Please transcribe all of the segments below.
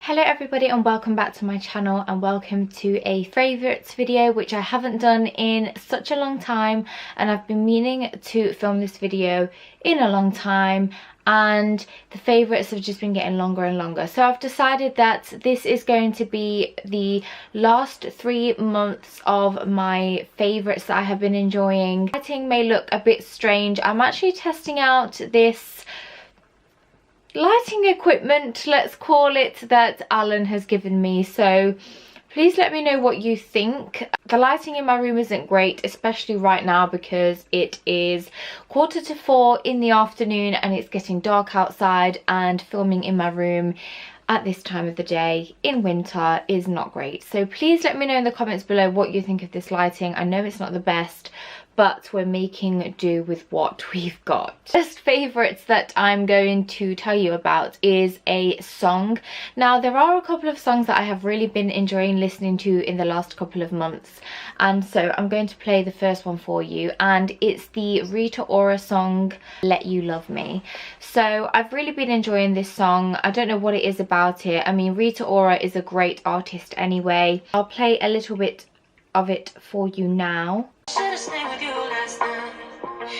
Hello everybody and welcome back to my channel, and welcome to a favourites video, which I haven't done in such a long time, and I've been meaning to film this video in a long time, and the favourites have just been getting longer and longer. So I've decided that this is going to be the last 3 months of my favourites that I have been enjoying. Lighting may look a bit strange. I'm actually testing out this lighting equipment, let's call it, that Alan has given me, so please let me know what you think. The lighting in my room isn't great, especially right now because it is 3:45 in the afternoon and it's getting dark outside, and filming in my room at this time of the day in winter is not great. So please let me know in the comments below what you think of this lighting. I know it's not the best, but we're making do with what we've got. First favourites that I'm going to tell you about is a song. Now, there are a couple of songs that I have really been enjoying listening to in the last couple of months, and so I'm going to play the first one for you, and it's the Rita Ora song Let You Love Me. So I've really been enjoying this song. I don't know what it is about it. I mean, Rita Ora is a great artist anyway. I'll play a little bit of it for you now. Should've stayed with you last night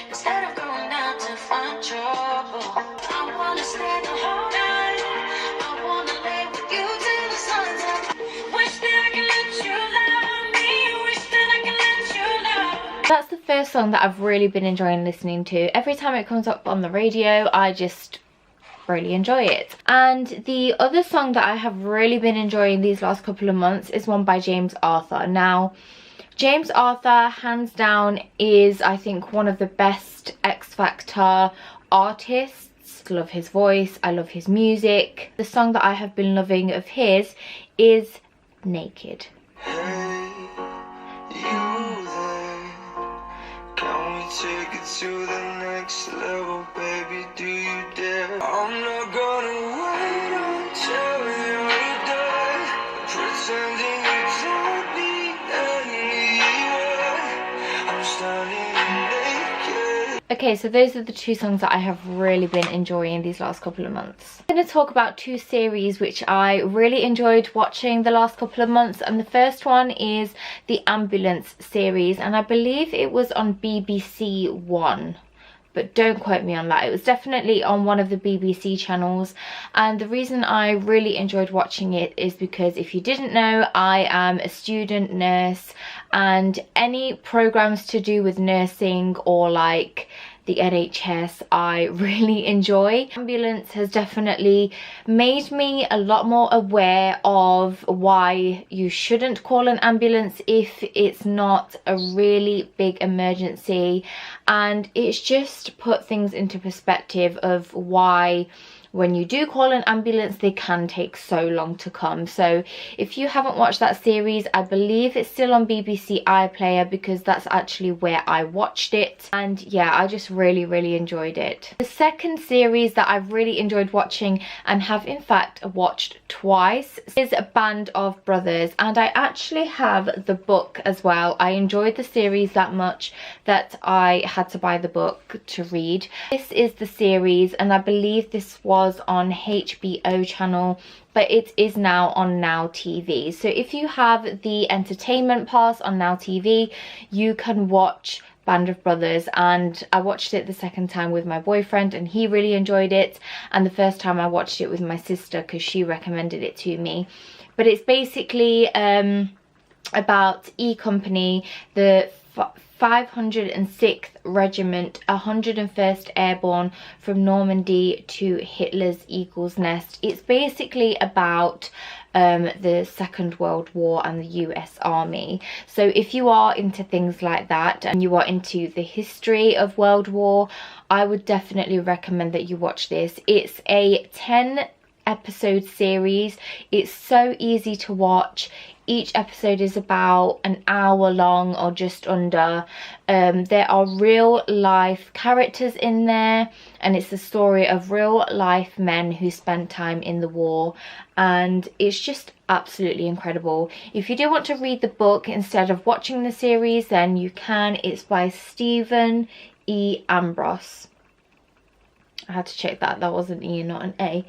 instead of going out to find trouble. I wanna stay the whole night. I wanna lay with you till the sun's up. Wish that I could let you love me. Wish that I could let you love. That's the first song that I've really been enjoying listening to. Every time it comes up on the radio, I just really enjoy it. And the other song that I have really been enjoying these last couple of months is one by James Arthur. Now, James Arthur, hands down, is, I think, one of the best X Factor artists. Love his voice, I love his music. The song that I have been loving of his is Naked. Hey, you there? Can we take it to the next level, baby? Do you dare? I'm not gonna wait until you're dead, pretending you don't need anyone. I'm standing naked. Okay, so those are the two songs that I have really been enjoying these last couple of months. I'm going to talk about two series which I really enjoyed watching the last couple of months, and the first one is the Ambulance series, and I believe it was on BBC One, but don't quote me on that. It was definitely on one of the BBC channels, and the reason I really enjoyed watching it is because, if you didn't know, I am a student nurse, and any programs to do with nursing or like the NHS I really enjoy. Ambulance has definitely made me a lot more aware of why you shouldn't call an ambulance if it's not a really big emergency, and it's just put things into perspective of why when you do call an ambulance they can take so long to come. So if you haven't watched that series, I believe it's still on BBC iPlayer because that's actually where I watched it, and yeah, I just really enjoyed it. The second series that I've really enjoyed watching and have in fact watched twice is A Band of Brothers, and I actually have the book as well. I enjoyed the series that much that I had to buy the book to read. This is the series, and I believe this was on HBO channel, but it is now on Now TV. So if you have the entertainment pass on Now TV, you can watch Band of Brothers, and I watched it the second time with my boyfriend and he really enjoyed it, and the first time I watched it with my sister because she recommended it to me. But it's basically about E Company, the 506th Regiment, 101st Airborne, from Normandy to Hitler's Eagle's Nest. It's basically about the Second World War and the US Army. So if you are into things like that and you are into the history of World War, I would definitely recommend that you watch this. It's a 10 episode series. It's so easy to watch. Each episode is about an hour long or just under. There are real life characters in there, and it's the story of real life men who spent time in the war, and it's just absolutely incredible. If you do want to read the book instead of watching the series, then you can. It's by Stephen E. Ambrose. I had to check that was an E and not an A.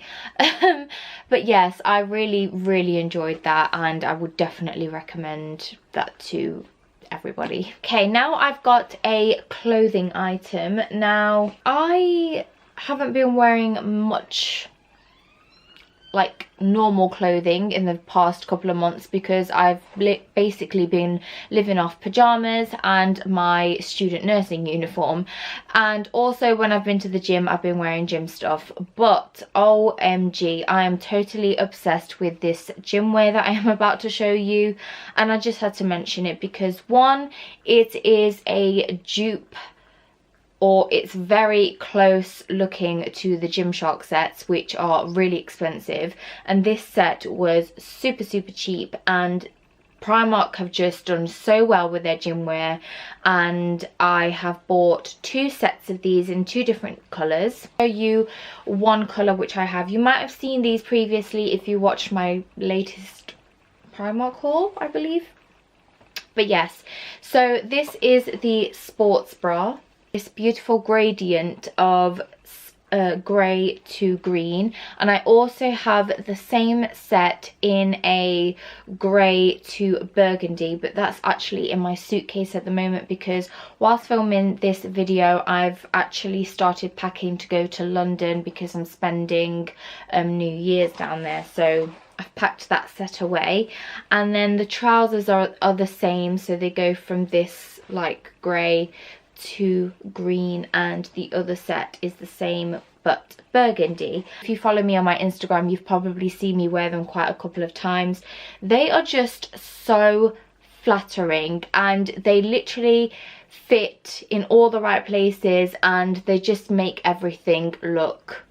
But yes, I really enjoyed that, and I would definitely recommend that to everybody. Okay, now I've got a clothing item. Now, I haven't been wearing much like normal clothing in the past couple of months because I've basically been living off pajamas and my student nursing uniform, and also when I've been to the gym I've been wearing gym stuff. But OMG, I am totally obsessed with this gym wear that I am about to show you, and I just had to mention it because one, it is a dupe, or it's very close looking to the Gymshark sets, which are really expensive, and this set was super cheap, and Primark have just done so well with their gym wear, and I have bought 2 sets of these in 2 different colours. I'll show you one colour which I have. You might have seen these previously if you watched my latest Primark haul, I believe. But yes, so this is the sports bra. This beautiful gradient of grey to green, and I also have the same set in a grey to burgundy, but that's actually in my suitcase at the moment because whilst filming this video I've actually started packing to go to London because I'm spending New Year's down there, so I've packed that set away. And then the trousers are the same, so they go from this like grey to green, and the other set is the same but burgundy. If you follow me on my Instagram, you've probably seen me wear them quite a couple of times. They are just so flattering, and they literally fit in all the right places, and they just make everything look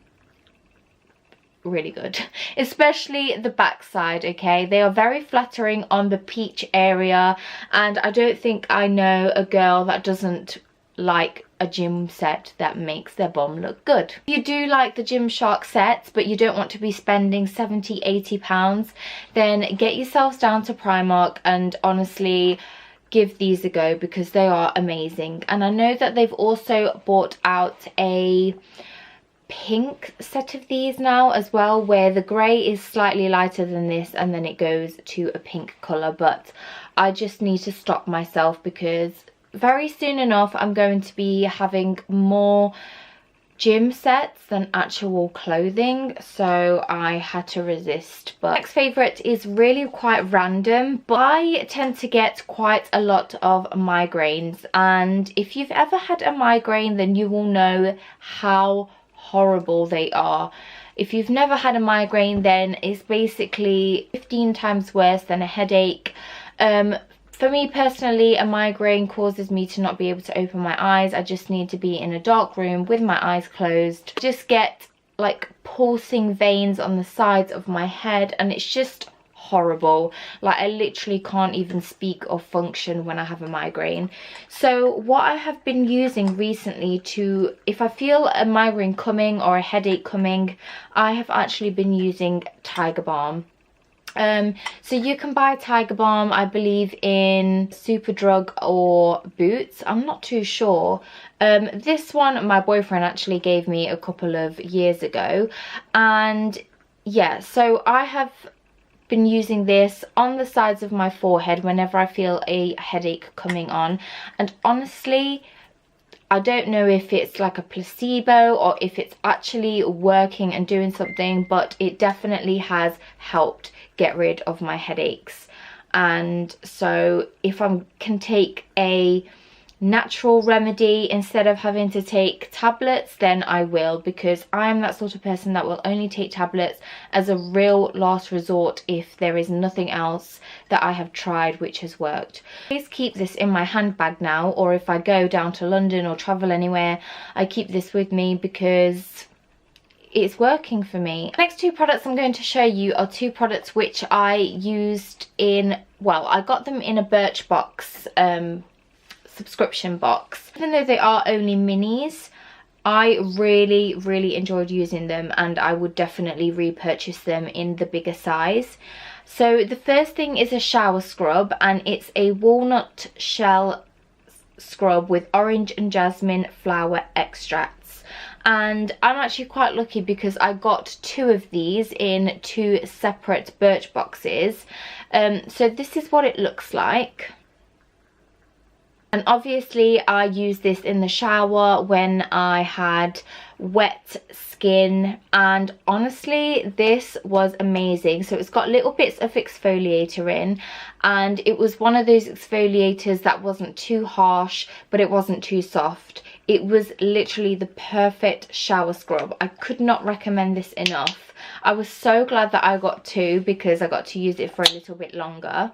really good, especially the back side. Okay, they are very flattering on the peach area, and I don't think I know a girl that doesn't like a gym set that makes their bum look good. If you do like the Gymshark sets but you don't want to be spending 70-80 pounds, then get yourselves down to Primark and honestly give these a go because they are amazing. And I know that they've also brought out a pink set of these now as well, where the grey is slightly lighter than this and then it goes to a pink colour, but I just need to stop myself because very soon enough I'm going to be having more gym sets than actual clothing, so I had to resist. But next favourite is really quite random, but I tend to get quite a lot of migraines, and if you've ever had a migraine then you will know how horrible they are. If you've never had a migraine, then it's basically 15 times worse than a headache. For me personally, a migraine causes me to not be able to open my eyes. I just need to be in a dark room with my eyes closed. I just get like pulsing veins on the sides of my head, and it's just horrible. Like I literally can't even speak or function when I have a migraine. So what I have been using recently to, if I feel a migraine coming or a headache coming, I have actually been using Tiger Balm. So you can buy Tiger Balm, I believe, in Superdrug or Boots. I'm not too sure. This one my boyfriend actually gave me a couple of years ago, and yeah, so I have been using this on the sides of my forehead whenever I feel a headache coming on, and honestly I don't know if it's like a placebo or if it's actually working and doing something, but it definitely has helped get rid of my headaches. And so if I can take a natural remedy instead of having to take tablets, then I will, because I am that sort of person that will only take tablets as a real last resort if there is nothing else that I have tried which has worked. I always keep this in my handbag now, or if I go down to London or travel anywhere, I keep this with me because it's working for me. The next 2 products I'm going to show you are 2 products which I used in, well, I got them in a Birchbox subscription box. Even though they are only minis, I really enjoyed using them, and I would definitely repurchase them in the bigger size. So the first thing is a shower scrub, and it's a walnut shell scrub with orange and jasmine flower extracts. and I'm actually quite lucky because I got 2 of these in 2 separate Birch boxes. So this is what it looks like. And obviously I used this in the shower when I had wet skin, and honestly this was amazing. So it's got little bits of exfoliator in, and it was one of those exfoliators that wasn't too harsh but it wasn't too soft. It was literally the perfect shower scrub. I could not recommend this enough. I was so glad that I got 2 because I got to use it for a little bit longer.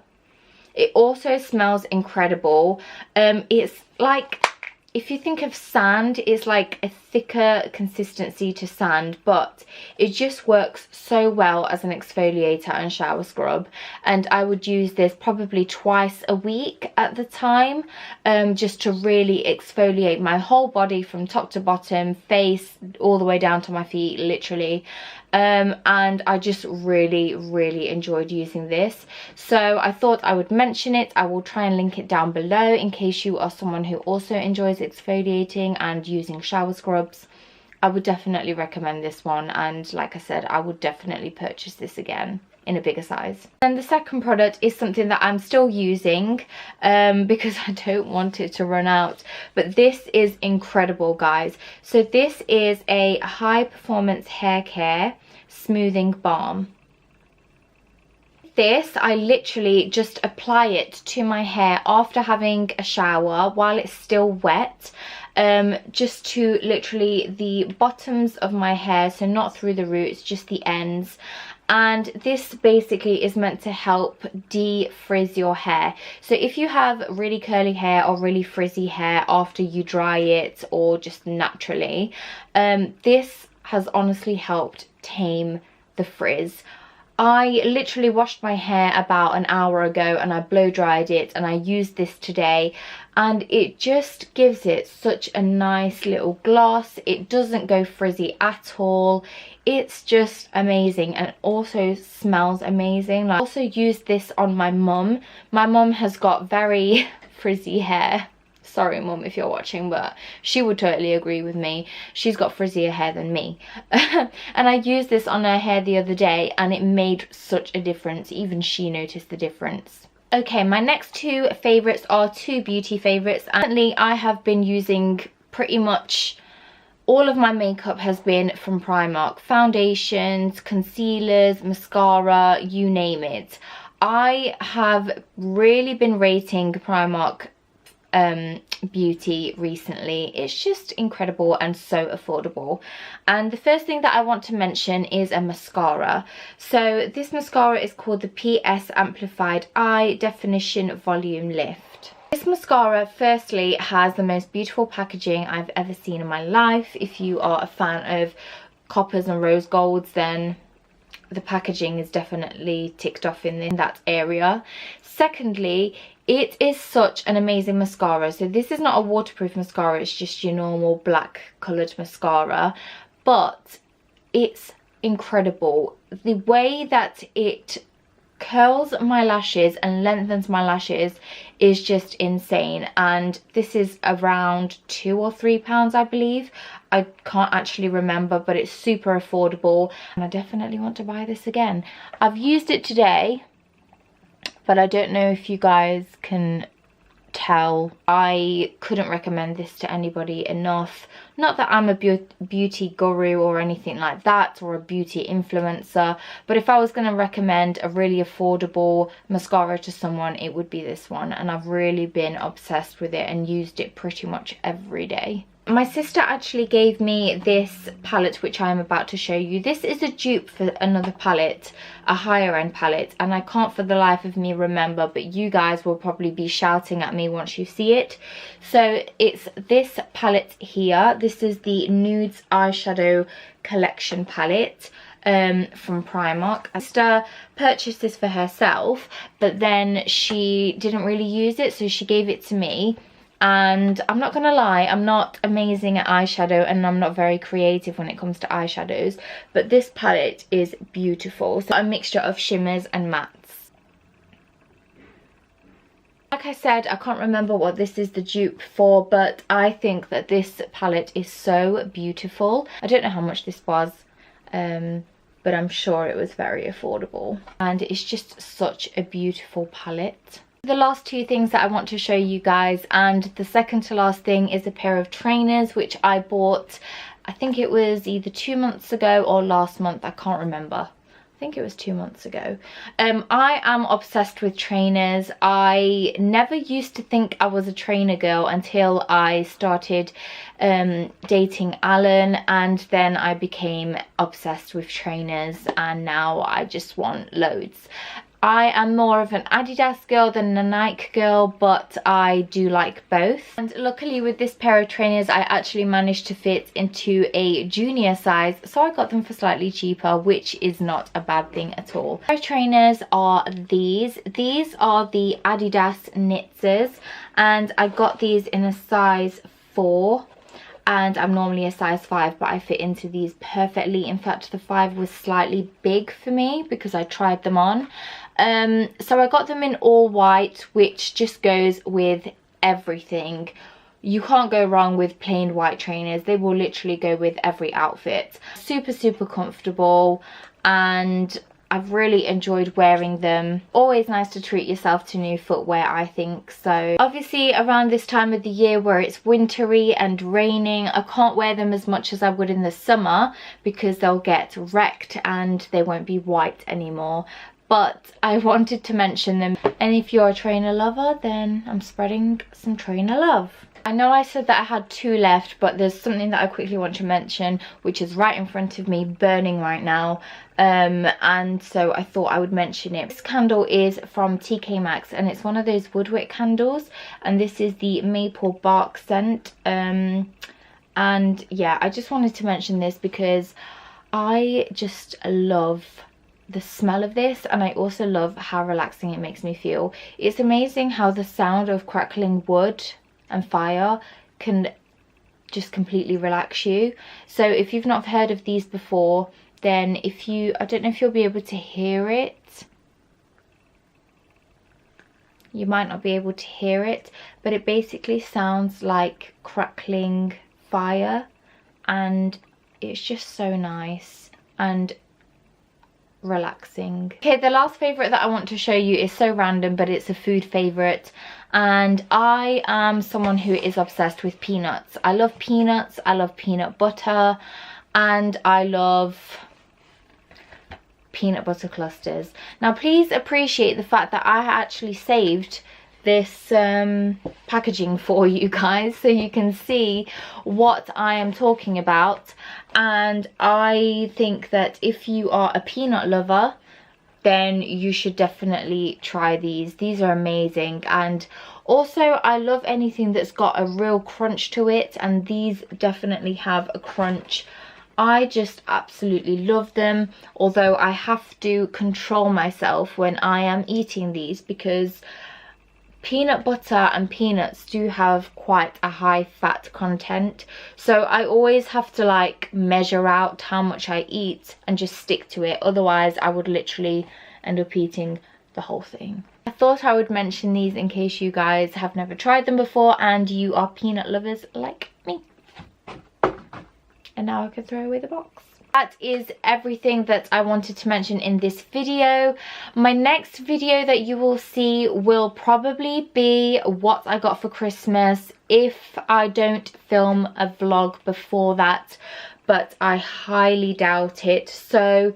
It also smells incredible. It's like, if you think of sand, it's like a thicker consistency to sand, but it just works so well as an exfoliator and shower scrub. And I would use this probably twice a week at the time, just to really exfoliate my whole body from top to bottom, face all the way down to my feet, literally. And I just really enjoyed using this, so I thought I would mention it. I will try and link it down below in case you are someone who also enjoys exfoliating and using shower scrubs. I would definitely recommend this one, and like I said, I would definitely purchase this again in a bigger size. And the second product is something that I'm still using because I don't want it to run out, but this is incredible, guys. So this is a high performance hair care smoothing balm. This, I literally just apply it to my hair after having a shower while it's still wet, just to literally the bottoms of my hair, so not through the roots, just the ends. And this basically is meant to help de-frizz your hair. So if you have really curly hair or really frizzy hair after you dry it, or just naturally, this has honestly helped tame the frizz. I literally washed my hair about an hour ago and I blow dried it, and I used this today, and it just gives it such a nice little gloss. It doesn't go frizzy at all. It's just amazing, and also smells amazing. I also used this on my mum. My mum has got very frizzy hair. Sorry mum if you're watching, but she would totally agree with me. She's got frizzier hair than me. And I used this on her hair the other day and it made such a difference. Even she noticed the difference. Okay, my next 2 favourites are 2 beauty favourites. Currently I have been using pretty much all of my makeup has been from Primark. Foundations, concealers, mascara, you name it. I have really been rating Primark beauty recently. It's just incredible and so affordable. And the first thing that I want to mention is a mascara. So this mascara is called the PS Amplified Eye Definition Volume Lift. This mascara firstly has the most beautiful packaging I've ever seen in my life. If you are a fan of coppers and rose golds, then the packaging is definitely ticked off in that area. Secondly, it is such an amazing mascara. So this is not a waterproof mascara, it's just your normal black coloured mascara, but it's incredible. The way that it curls my lashes and lengthens my lashes is just insane. And this is around £2 or £3, I believe. I can't actually remember, but it's super affordable and I definitely want to buy this again. I've used it today, but I don't know if you guys can tell. I couldn't recommend this to anybody enough. Not that I'm a beauty guru or anything like that, or a beauty influencer, but if I was going to recommend a really affordable mascara to someone, it would be this one. And I've really been obsessed with it and used it pretty much every day. My sister actually gave me this palette which I'm about to show you. This is a dupe for another palette, a higher end palette, and I can't for the life of me remember, but you guys will probably be shouting at me once you see it. So it's this palette here. This is the Nudes Eyeshadow Collection palette from Primark. My sister purchased this for herself, but then she didn't really use it, so she gave it to me. And I'm not gonna lie, I'm not amazing at eyeshadow and I'm not very creative when it comes to eyeshadows, but this palette is beautiful. So a mixture of shimmers and mattes. Like Like I said, I can't remember what this is the dupe for, but I think that this palette is so beautiful. I don't know how much this was, but I'm sure it was very affordable. And it's just such a beautiful palette. The last two things that I want to show you guys, and the second to last thing, is a pair of trainers which I bought, I think it was either 2 months ago or last month, I can't remember. I think it was 2 months ago. I am obsessed with trainers. I never used to think I was a trainer girl until I started dating Alan, and then I became obsessed with trainers, and now I just want loads. I am more of an Adidas girl than a Nike girl, but I do like both. And luckily with this pair of trainers, I actually managed to fit into a junior size, so I got them for slightly cheaper, which is not a bad thing at all. Pair of trainers are these. These are the Adidas Knitzers, and I got these in a size 4. And I'm normally a size 5, but I fit into these perfectly. In fact, the 5 was slightly big for me because I tried them on. So I got them in all white, which just goes with everything. You can't go wrong with plain white trainers. They will literally go with every outfit. Super, super comfortable, and I've really enjoyed wearing them. Always nice to treat yourself to new footwear, I think. So obviously around this time of the year where it's wintry and raining, I can't wear them as much as I would in the summer because they'll get wrecked and they won't be white anymore. But I wanted to mention them. And if you're a trainer lover, then I'm spreading some trainer love. I know I said that I had 2 left, but there's something that I quickly want to mention, which is right in front of me, burning right now. And so I thought I would mention it. This candle is from TK Maxx, and it's one of those woodwick candles, and this is the maple bark scent. And yeah, I just wanted to mention this because I just love the smell of this, and I also love how relaxing it makes me feel. It's amazing how the sound of crackling wood and fire can just completely relax you. So if you've not heard of these before, then I don't know if you'll be able to hear it. You might not be able to hear it, but it basically sounds like crackling fire, and it's just so nice and relaxing. Okay, the last favourite that I want to show you is so random, but it's a food favourite, and I am someone who is obsessed with peanuts. I love peanuts, I love peanut butter, and I love peanut butter clusters. Now please appreciate the fact that I actually saved this packaging for you guys so you can see what I am talking about. And I think that if you are a peanut lover, then you should definitely try these. These are amazing. And also I love anything that's got a real crunch to it, and these definitely have a crunch. I just absolutely love them, although I have to control myself when I am eating these because peanut butter and peanuts do have quite a high fat content, so I always have to like measure out how much I eat and just stick to it. Otherwise I would literally end up eating the whole thing. I thought I would mention these in case you guys have never tried them before and you are peanut lovers like me. And now I can throw away the box. That is everything that I wanted to mention in this video. My next video that you will see will probably be what I got for Christmas, if I don't film a vlog before that, but I highly doubt it. So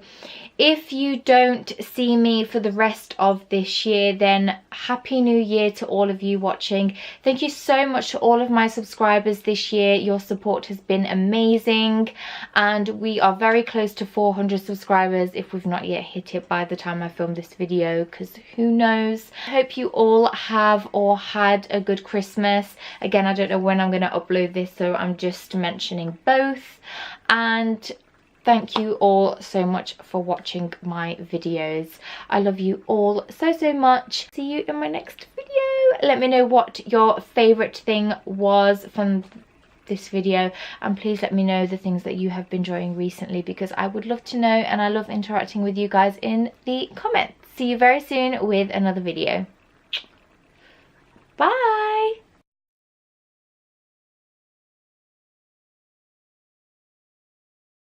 if you don't see me for the rest of this year, then Happy New Year to all of you watching. Thank you so much to all of my subscribers this year. Your support has been amazing, and we are very close to 400 subscribers if we've not yet hit it by the time I film this video, because who knows. I hope you all have or had a good Christmas. Again, I don't know when I'm going to upload this, so I'm just mentioning both. And thank you all so much for watching my videos. I love you all so much. See you in my next video. Let me know what your favourite thing was from this video, and please let me know the things that you have been enjoying recently, because I would love to know, and I love interacting with you guys in the comments. See you very soon with another video.